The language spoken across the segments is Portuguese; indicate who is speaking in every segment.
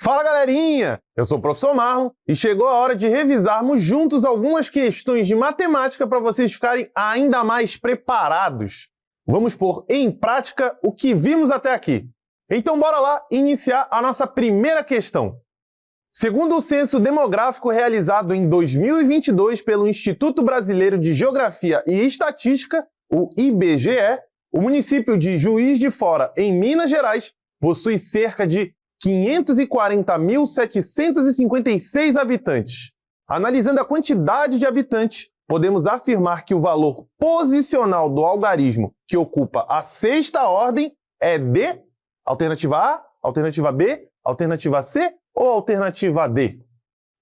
Speaker 1: Fala, galerinha! Eu sou o professor Marlon e chegou a hora de revisarmos juntos algumas questões de matemática para vocês ficarem ainda mais preparados. Vamos pôr em prática o que vimos até aqui. Então bora lá iniciar a nossa primeira questão. Segundo o censo demográfico realizado em 2022 pelo Instituto Brasileiro de Geografia e Estatística, o IBGE, o município de Juiz de Fora, em Minas Gerais, possui cerca de 540.756 habitantes. Analisando a quantidade de habitantes, podemos afirmar que o valor posicional do algarismo que ocupa a sexta ordem é de alternativa A, alternativa B, alternativa C ou alternativa D?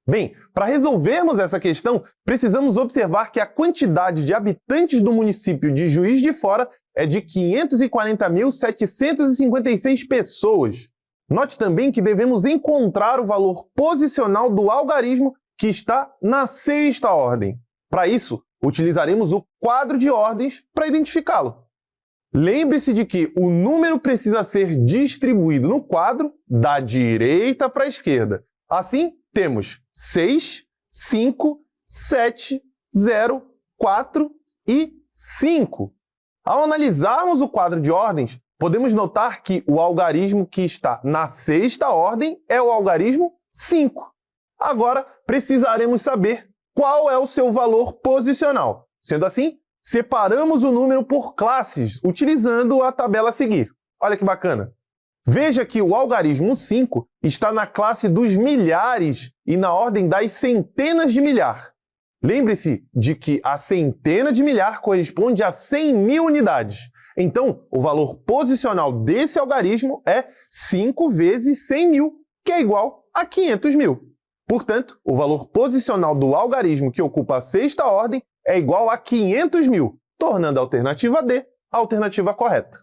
Speaker 1: Bem, para resolvermos essa questão, precisamos observar que a quantidade de habitantes do município de Juiz de Fora é de 540.756 pessoas. Note também que devemos encontrar o valor posicional do algarismo que está na sexta ordem. Para isso, utilizaremos o quadro de ordens para identificá-lo. Lembre-se de que o número precisa ser distribuído no quadro da direita para a esquerda. Assim, temos 6, 5, 7, 0, 4 e 5. Ao analisarmos o quadro de ordens, podemos notar que o algarismo que está na sexta ordem é o algarismo 5. Agora, precisaremos saber qual é o seu valor posicional. Sendo assim, separamos o número por classes, utilizando a tabela a seguir. Olha que bacana! Veja que o algarismo 5 está na classe dos milhares e na ordem das centenas de milhar. Lembre-se de que a centena de milhar corresponde a 100.000 unidades. Então, o valor posicional desse algarismo é 5 vezes 100.000, que é igual a 500.000. Portanto, o valor posicional do algarismo que ocupa a sexta ordem é igual a 500.000, tornando a alternativa D a alternativa correta.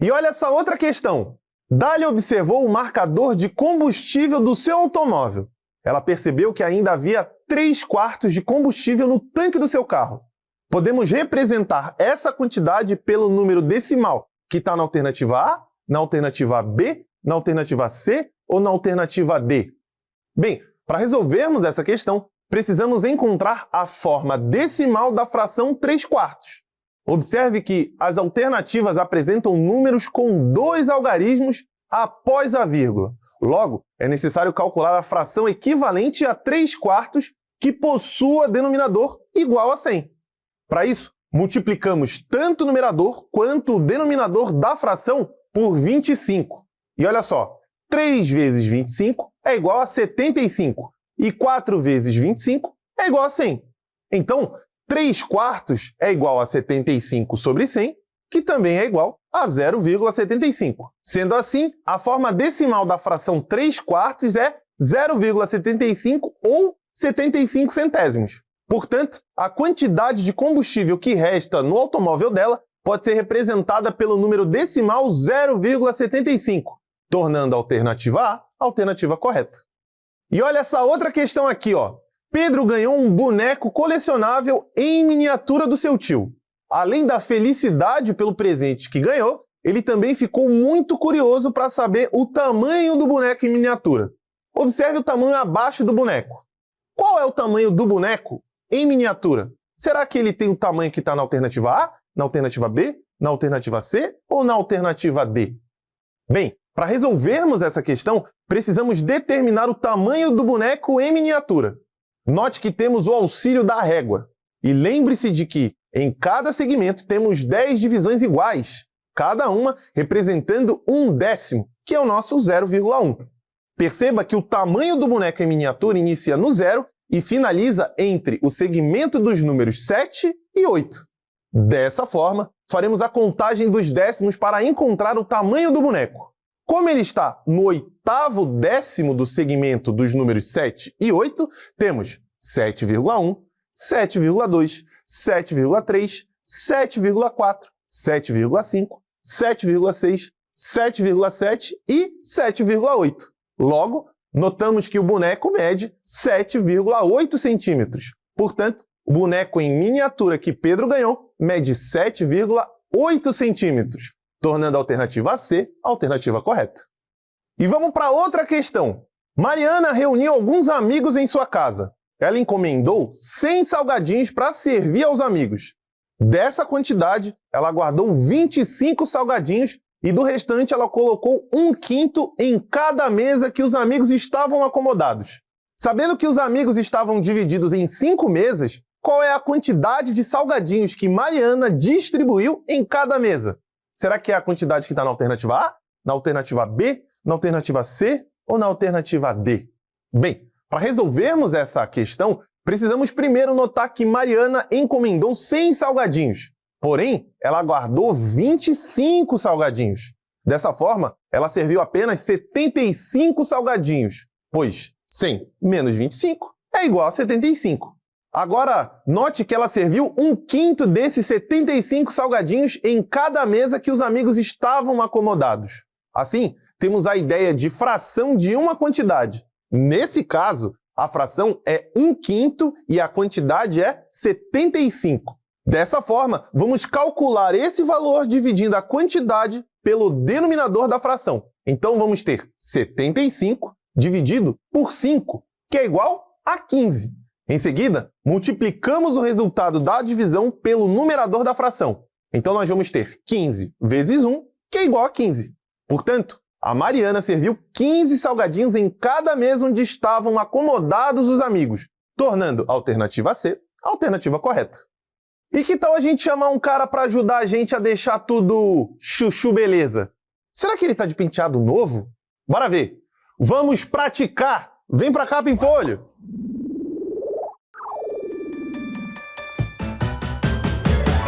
Speaker 1: E olha essa outra questão. Dália observou o marcador de combustível do seu automóvel. Ela percebeu que ainda havia 3/4 de combustível no tanque do seu carro. Podemos representar essa quantidade pelo número decimal que está na alternativa A, na alternativa B, na alternativa C ou na alternativa D. Bem, para resolvermos essa questão, precisamos encontrar a forma decimal da fração 3/4. Observe que as alternativas apresentam números com 2 algarismos após a vírgula. Logo, é necessário calcular a fração equivalente a 3/4 que possua denominador igual a 100. Para isso, multiplicamos tanto o numerador quanto o denominador da fração por 25. E olha só, 3 vezes 25 é igual a 75 e 4 vezes 25 é igual a 100. Então, 3/4 é igual a 75 sobre 100, que também é igual a 0,75. Sendo assim, a forma decimal da fração 3/4 é 0,75 ou 75 centésimos. Portanto, a quantidade de combustível que resta no automóvel dela pode ser representada pelo número decimal 0,75, tornando a alternativa A a alternativa correta. E olha essa outra questão aqui, ó. Pedro ganhou um boneco colecionável em miniatura do seu tio. Além da felicidade pelo presente que ganhou, ele também ficou muito curioso para saber o tamanho do boneco em miniatura. Observe o tamanho abaixo do boneco. Qual é o tamanho do boneco em miniatura? Será que ele tem o tamanho que está na alternativa A, na alternativa B, na alternativa C ou na alternativa D? Bem, para resolvermos essa questão, precisamos determinar o tamanho do boneco em miniatura. Note que temos o auxílio da régua. E lembre-se de que, em cada segmento, temos 10 divisões iguais, cada uma representando 1/10, que é o nosso 0,1. Perceba que o tamanho do boneco em miniatura inicia no 0 e finaliza entre o segmento dos números 7 e 8. Dessa forma, faremos a contagem dos décimos para encontrar o tamanho do boneco. Como ele está no 8º décimo do segmento dos números 7 e 8, temos 7,1, 7,2, 7,3, 7,4, 7,5, 7,6, 7,7 e 7,8. Logo, notamos que o boneco mede 7,8 centímetros. Portanto, o boneco em miniatura que Pedro ganhou mede 7,8 centímetros, tornando a alternativa C a alternativa correta. E vamos para outra questão. Mariana reuniu alguns amigos em sua casa. Ela encomendou 100 salgadinhos para servir aos amigos. Dessa quantidade, ela guardou 25 salgadinhos e do restante ela colocou 1/5 em cada mesa que os amigos estavam acomodados. Sabendo que os amigos estavam divididos em 5 mesas, qual é a quantidade de salgadinhos que Mariana distribuiu em cada mesa? Será que é a quantidade que está na alternativa A, na alternativa B, na alternativa C ou na alternativa D? Bem, para resolvermos essa questão, precisamos primeiro notar que Mariana encomendou 100 salgadinhos, porém, ela guardou 25 salgadinhos. Dessa forma, ela serviu apenas 75 salgadinhos, pois 100 menos 25 é igual a 75. Agora, note que ela serviu 1/5 desses 75 salgadinhos em cada mesa que os amigos estavam acomodados. Assim, temos a ideia de fração de uma quantidade. Nesse caso, a fração é 1/5 e a quantidade é 75. Dessa forma, vamos calcular esse valor dividindo a quantidade pelo denominador da fração. Então, vamos ter 75 dividido por 5, que é igual a 15. Em seguida, multiplicamos o resultado da divisão pelo numerador da fração. Então, nós vamos ter 15 vezes 1, que é igual a 15. Portanto, a Mariana serviu 15 salgadinhos em cada mesa onde estavam acomodados os amigos, tornando a alternativa C a alternativa correta. E que tal a gente chamar um cara para ajudar a gente a deixar tudo chuchu beleza? Será que ele está de penteado novo? Bora ver! Vamos praticar! Vem pra cá, Pimpolho!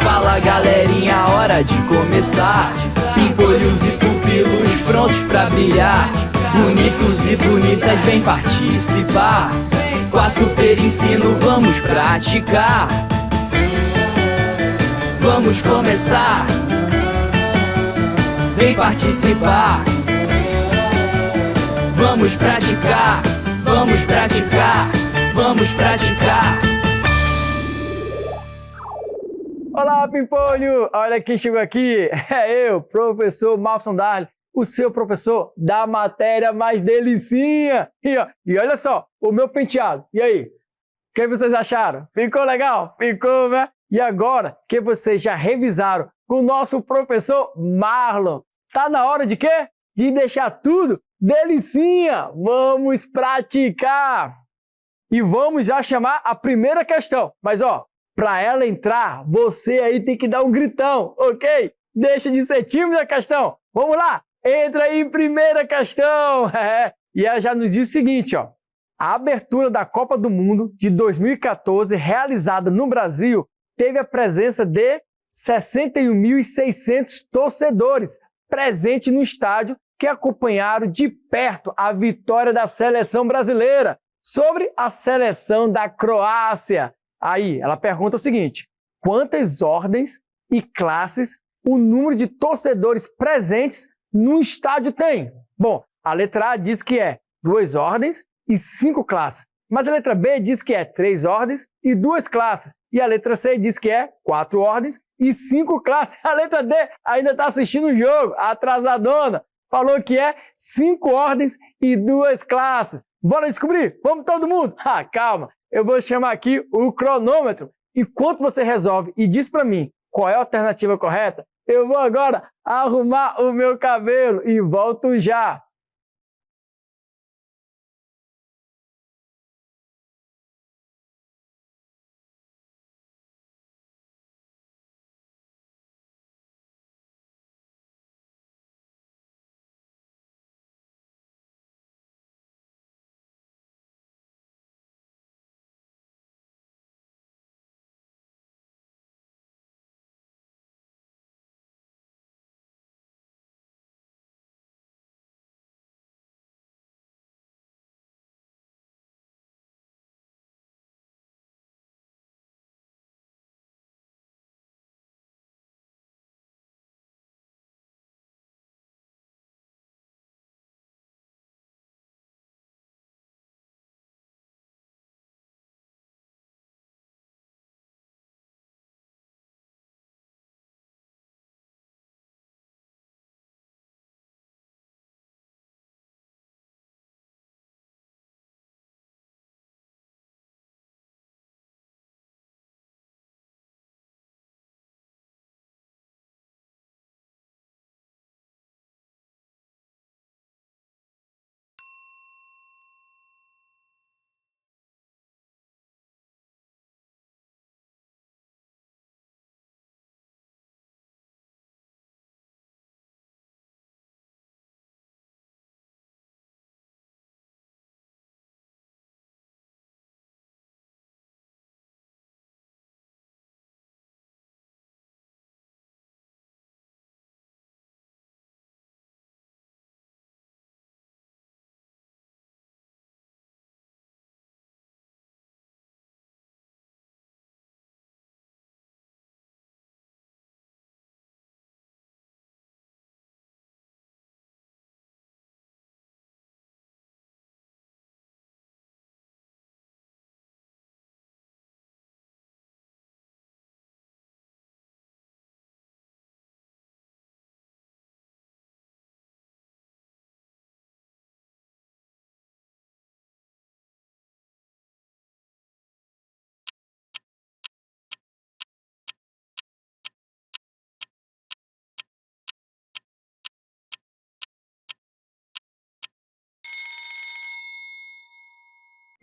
Speaker 2: Fala galerinha, hora de começar. Pimpolhos e pupilos prontos pra brilhar. Bonitos e bonitas, vem participar. Com a Super Ensino vamos praticar. Vamos começar. Vem participar. Vamos praticar. Vamos praticar. Vamos praticar.
Speaker 3: Olá, Pimpolho! Olha quem chegou aqui! É eu, professor Malson Darley, o seu professor da matéria mais delicinha! E olha só, o meu penteado. E aí? O que vocês acharam? Ficou legal? Ficou, né? E agora que vocês já revisaram com o nosso professor Marlon, tá na hora de quê? De deixar tudo delicinha! Vamos praticar! E vamos já chamar a primeira questão. Mas ó, para ela entrar, você aí tem que dar um gritão, ok? Deixa de ser tímido a questão. Vamos lá, entra aí, primeira questão. E ela já nos diz o seguinte, ó. A abertura da Copa do Mundo de 2014, realizada no Brasil, teve a presença de 61.600 torcedores presentes no estádio que acompanharam de perto a vitória da seleção brasileira sobre a seleção da Croácia. Aí, ela pergunta o seguinte: quantas ordens e classes o número de torcedores presentes no estádio tem? Bom, a letra A diz que é 2 ordens e 5 classes. Mas a letra B diz que é 3 ordens e 2 classes. E a letra C diz que é 4 ordens e 5 classes. A letra D ainda está assistindo o jogo, a atrasadona. Falou que é 5 ordens e 2 classes. Bora descobrir? Vamos todo mundo? Calma. Eu vou chamar aqui o cronômetro. Enquanto você resolve e diz para mim qual é a alternativa correta, eu vou agora arrumar o meu cabelo e volto já.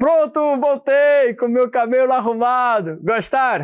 Speaker 3: Pronto, voltei com meu cabelo arrumado. Gostaram?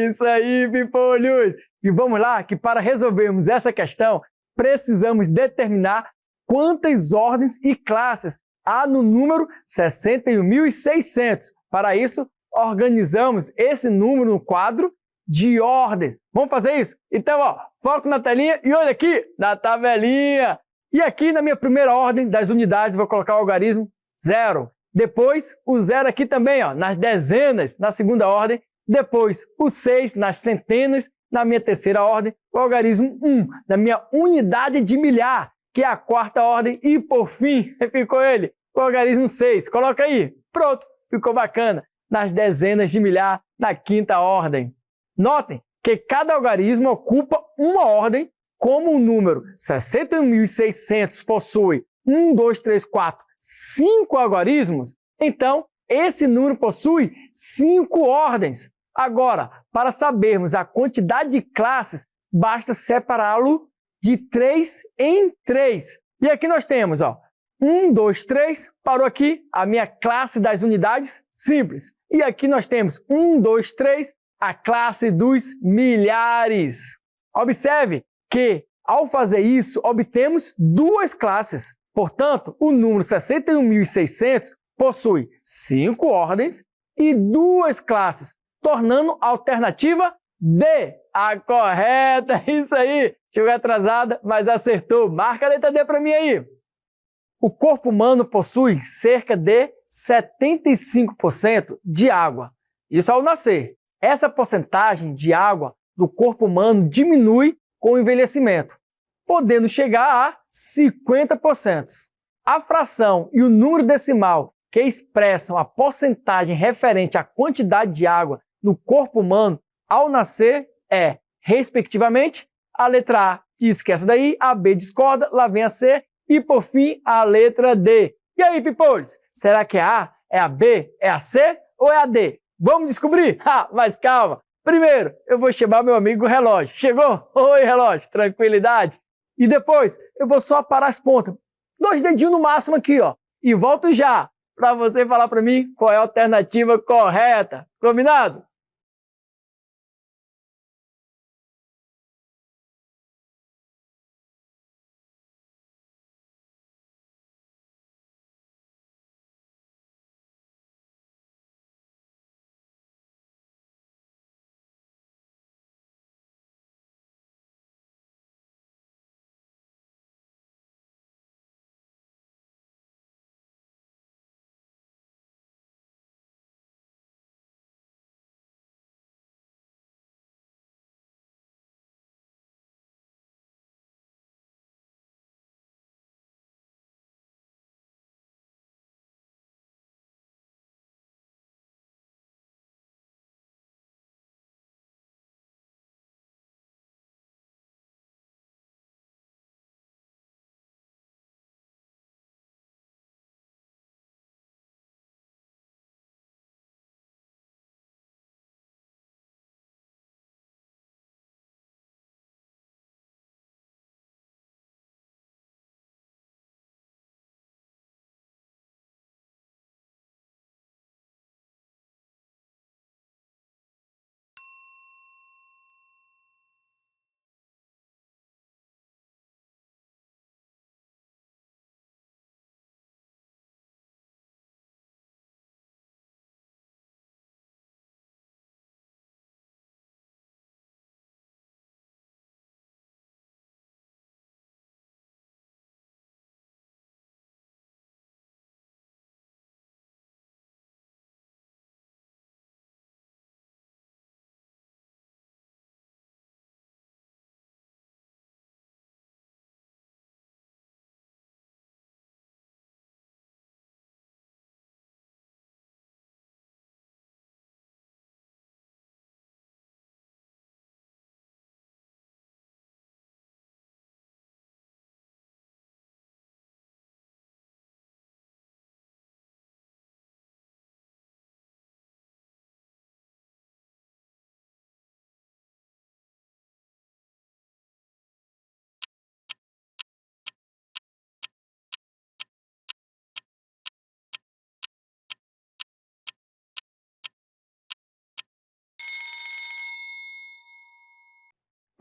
Speaker 3: Isso aí, pimpolhos! E vamos lá, que para resolvermos essa questão, precisamos determinar quantas ordens e classes há no número 61.600. Para isso, organizamos esse número no quadro de ordens. Vamos fazer isso? Então, ó, foco na telinha e olha aqui na tabelinha. E aqui na minha primeira ordem das unidades, vou colocar o algarismo 0. Depois, o 0 aqui também, ó, nas dezenas, na segunda ordem. Depois, o 6 nas centenas, na minha terceira ordem. O algarismo 1 na minha unidade de milhar, que é a quarta ordem. E, por fim, ficou ele, o algarismo 6. Coloca aí. Pronto, ficou bacana. Nas dezenas de milhar, na quinta ordem. Notem que cada algarismo ocupa uma ordem, como o número 61.600 possui 1, 2, 3, 4, 5 algarismos, então esse número possui 5 ordens. Agora, para sabermos a quantidade de classes, basta separá-lo de 3 em 3. E aqui nós temos, ó, 1, 2, 3, parou aqui a minha classe das unidades simples. E aqui nós temos 1, 2, 3, a classe dos milhares. Observe que, ao fazer isso, obtemos duas classes. Portanto, o número 61.600 possui 5 ordens e 2 classes, tornando a alternativa D a correta. Isso aí! Chegou atrasada, mas acertou. Marca a letra D para mim aí. O corpo humano possui cerca de 75% de água. Isso ao nascer. Essa porcentagem de água do corpo humano diminui com o envelhecimento, podendo chegar a 50%. A fração e o número decimal que expressam a porcentagem referente à quantidade de água no corpo humano ao nascer é, respectivamente, a letra A diz que essa daí, a B discorda, lá vem a C e, por fim, a letra D. E aí, pipoles, será que é a é a B, é a C ou é a D? Vamos descobrir? Mas calma! Primeiro, eu vou chamar meu amigo relógio. Chegou? Oi, relógio, tranquilidade? E depois, eu vou só parar as pontas. 2 dedinhos no máximo aqui, ó. E volto já para você falar para mim qual é a alternativa correta. Combinado?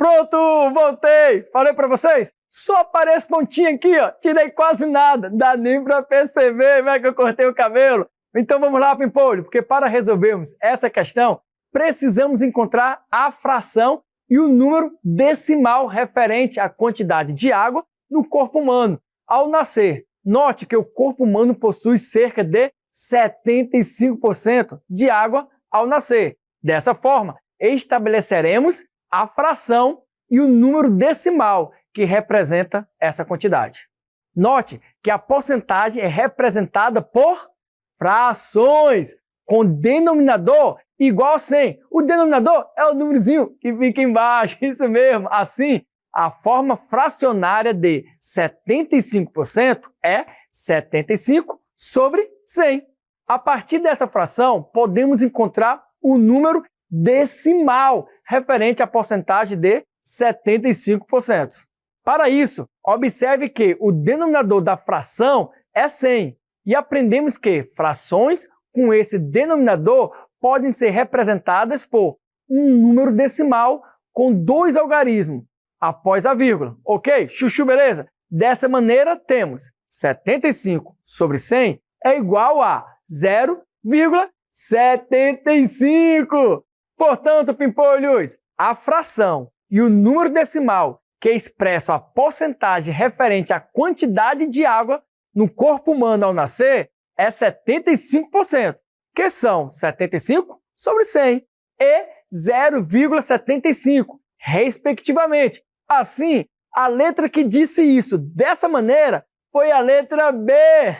Speaker 3: Pronto, voltei! Falei para vocês? Só aparece pontinho aqui, ó. Tirei quase nada. Dá nem para perceber, como é que eu cortei o cabelo. Então vamos lá, Pimpolho, porque para resolvermos essa questão, precisamos encontrar a fração e o número decimal referente à quantidade de água no corpo humano ao nascer. Note que o corpo humano possui cerca de 75% de água ao nascer. Dessa forma, estabeleceremos a fração e o número decimal que representa essa quantidade. Note que a porcentagem é representada por frações, com denominador igual a 100. O denominador é o númerozinho que fica embaixo, isso mesmo. Assim, a forma fracionária de 75% é 75 sobre 100. A partir dessa fração, podemos encontrar o número decimal referente à porcentagem de 75%. Para isso, observe que o denominador da fração é 100 e aprendemos que frações com esse denominador podem ser representadas por um número decimal com 2 algarismos após a vírgula. Ok? Chuchu, beleza? Dessa maneira, temos 75 sobre 100 é igual a 0,75. Portanto, Pimpolhos, a fração e o número decimal que expressam a porcentagem referente à quantidade de água no corpo humano ao nascer é 75%, que são 75 sobre 100 e 0,75, respectivamente. Assim, a letra que disse isso dessa maneira foi a letra B.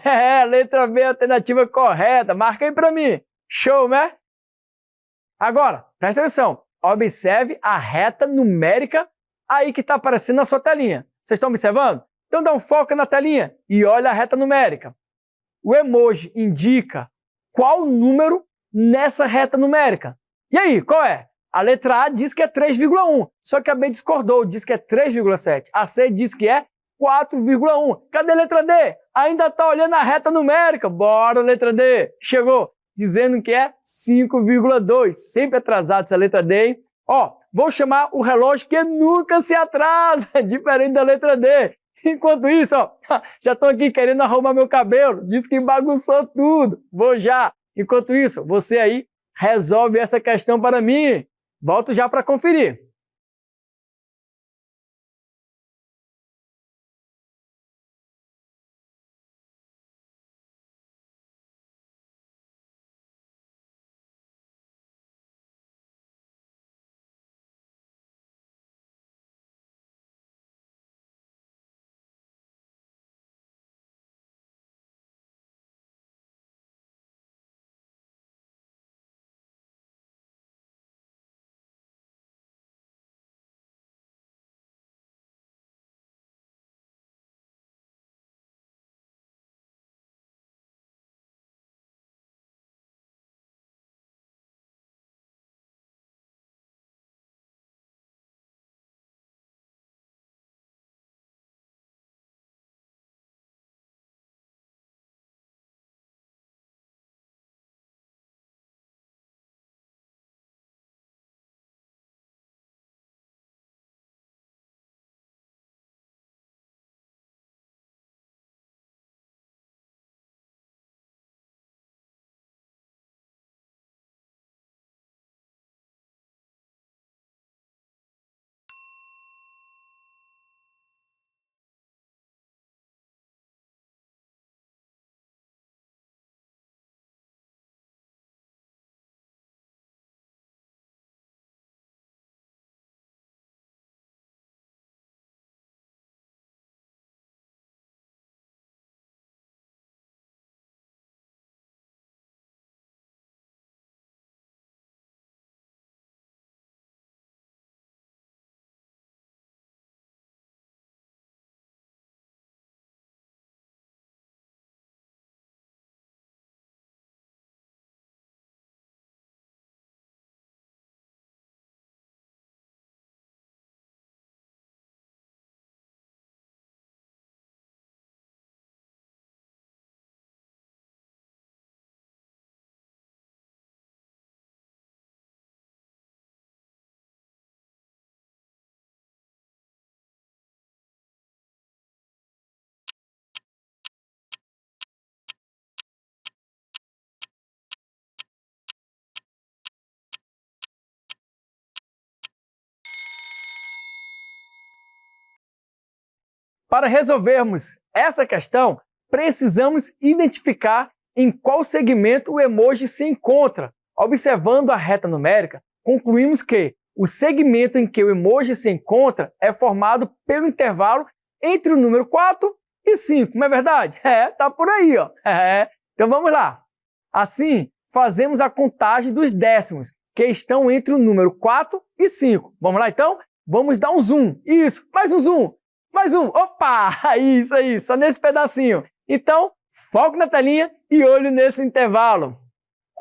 Speaker 3: A letra B é a alternativa correta. Marca aí para mim. Show, né? Agora, presta atenção. Observe a reta numérica aí que está aparecendo na sua telinha. Vocês estão observando? Então dá um foco na telinha e olha a reta numérica. O emoji indica qual número nessa reta numérica. E aí, qual é? A letra A diz que é 3,1, só que a B discordou, diz que é 3,7. A C diz que é 4,1. Cadê a letra D? Ainda está olhando a reta numérica. Bora, letra D. Chegou, dizendo que é 5,2. Sempre atrasado essa letra D, hein? Ó, vou chamar o relógio que nunca se atrasa, diferente da letra D. Enquanto isso, ó, já estão aqui querendo arrumar meu cabelo. Diz que bagunçou tudo. Vou já. Enquanto isso, você aí resolve essa questão para mim. Volto já para conferir. Para resolvermos essa questão, precisamos identificar em qual segmento o emoji se encontra. Observando a reta numérica, concluímos que o segmento em que o emoji se encontra é formado pelo intervalo entre o número 4 e 5, não é verdade? Tá por aí, ó. Então vamos lá. Assim, fazemos a contagem dos décimos, que estão entre o número 4 e 5. Vamos lá, então? Vamos dar um zoom. Isso, mais um zoom. Mais um. Opa! Isso aí, só nesse pedacinho. Então, foco na telinha e olho nesse intervalo.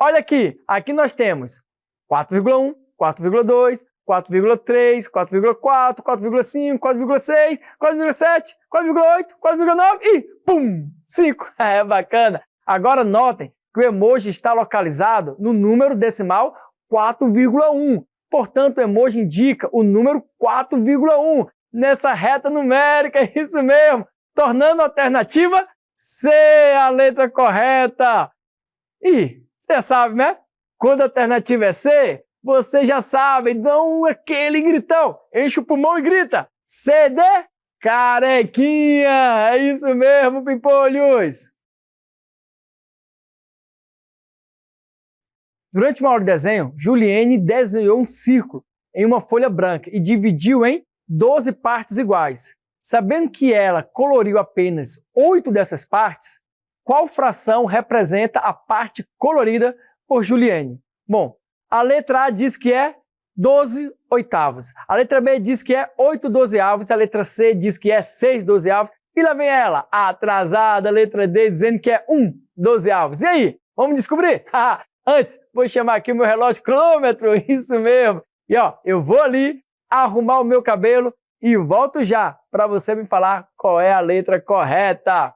Speaker 3: Olha aqui, aqui nós temos 4,1, 4,2, 4,3, 4,4, 4,5, 4,6, 4,7, 4,8, 4,9 e pum! 5. Bacana. Agora notem que o emoji está localizado no número decimal 4,1. Portanto, o emoji indica o número 4,1 nessa reta numérica, é isso mesmo, tornando a alternativa C a letra correta. E você sabe, né? Quando a alternativa é C, você já sabe, dão aquele gritão, enche o pulmão e grita: CD carequinha! É isso mesmo, pimpolhos! Durante uma aula de desenho, Juliene desenhou um círculo em uma folha branca e dividiu em 12 partes iguais. Sabendo que ela coloriu apenas 8 dessas partes, qual fração representa a parte colorida por Juliene? Bom, a letra A diz que é 12 oitavos, a letra B diz que é 8 dozeavos, a letra C diz que é 6 dozeavos, e lá vem ela, atrasada, a letra D dizendo que é 1 dozeavos. E aí, vamos descobrir? Antes, vou chamar aqui o meu relógio cronômetro, isso mesmo. E ó, eu vou ali arrumar o meu cabelo e volto já para você me falar qual é a letra correta.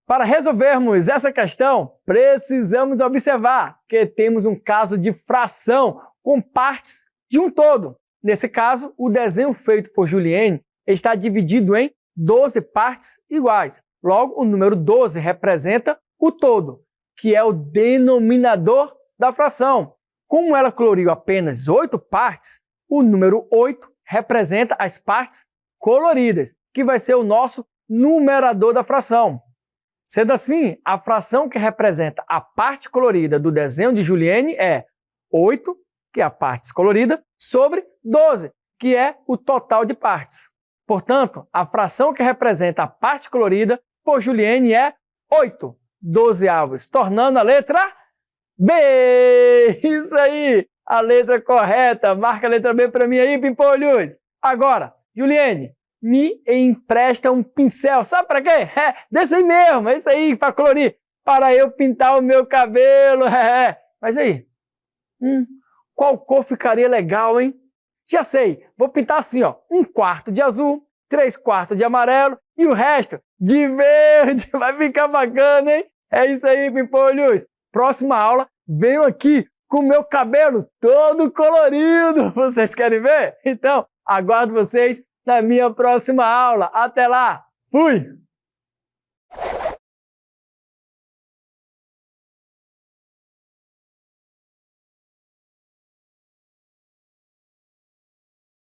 Speaker 3: Para resolvermos essa questão, precisamos observar que temos um caso de fração com partes de um todo. Nesse caso, o desenho feito por Juliene está dividido em 12 partes iguais. Logo, o número 12 representa o todo, que é o denominador da fração. Como ela coloriu apenas 8 partes, o número 8 representa as partes coloridas, que vai ser o nosso numerador da fração. Sendo assim, a fração que representa a parte colorida do desenho de Juliene é 8, que é a parte descolorida, sobre 12, que é o total de partes. Portanto, a fração que representa a parte colorida por Juliene é 8/12, tornando a letra B. Isso aí, a letra correta. Marca a letra B para mim aí, Pimpolhos. Agora, Juliene, me empresta um pincel. Sabe para quê? Desse aí mesmo, é isso aí, para colorir. Para eu pintar o meu cabelo. Mas aí, qual cor ficaria legal, hein? Já sei, vou pintar assim, ó, 1/4 de azul, 3/4 de amarelo e o resto de verde. Vai ficar bacana, hein? É isso aí, Pimpolhos. Próxima aula, venho aqui com o meu cabelo todo colorido. Vocês querem ver? Então, aguardo vocês na minha próxima aula. Até lá! Fui!